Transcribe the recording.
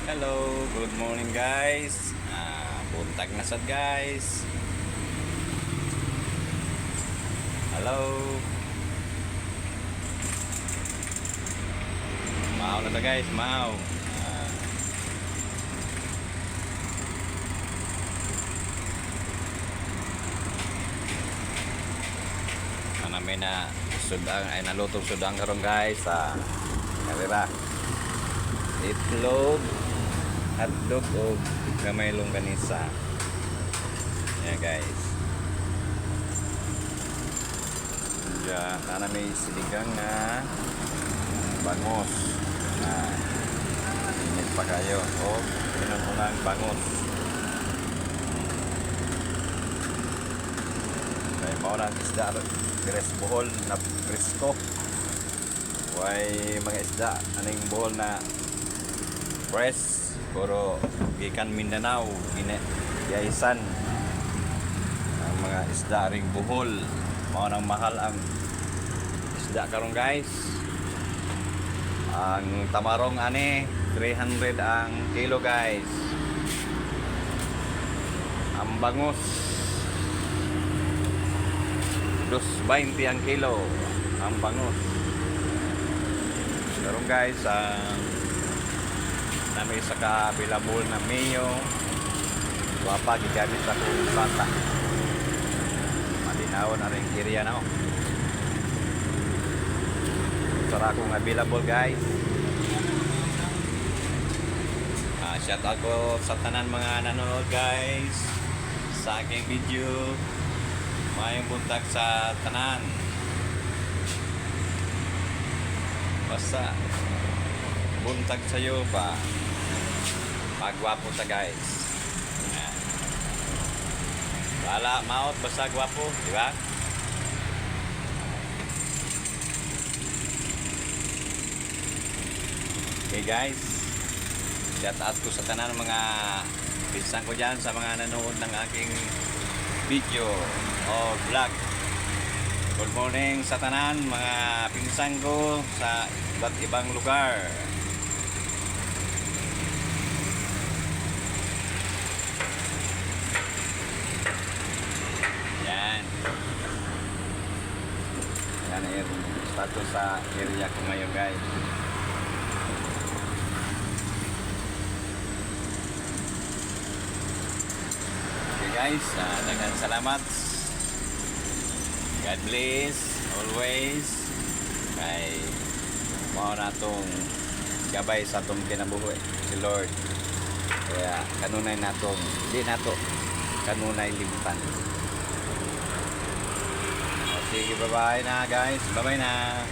Hello, good morning guys. Buntag na sad guys. Hello. Mao na ta guys, mao. Namin na sudang ay nalutong sudang karon guys. Kalira. Itlog, hotdog o gamay longganisa. Yan guys. Diyan, na may siligang na bangos. Init pa kayo. O, pinununang bangos. Kaya maunang isda. Pires buhol na presko. Way mga isda. Aning buhol na fresh. Puro gikan Mindanao. Yaisan. Ang mga isda ring buhol. Maunang mahal ang isda karon guys. Ang tamarong 300 ang kilo guys. Ang bangus 2.20 ang kilo ang bangus. Karon guys nami sa kabilabol na mayo wapa gigamit sa kung bata. Malinaw na rin area na sara akong available guys. Shout out ko sa tanan mga nanonood guys sa aking video. Mayong buntag sa tanan. Basta buntag sa'yo ba pagwapo ta guys. Wala maot basta gwapo, di ba? Okay guys, shout out ko sa tanan mga pinsan ko dyan sa mga nanood ng aking video o vlog. Good morning sa tanan mga pinsan ko sa iba't ibang lugar. Yan. Yan ang status sa area ko ngayon guys. Okay guys, daghang salamat. God bless always. Kay mao na tong gabay sa atong kinabuhi si Lord. Kaya kanunay natong di nato kanunay limtan. Sige, bye bye na guys. Bye bye na.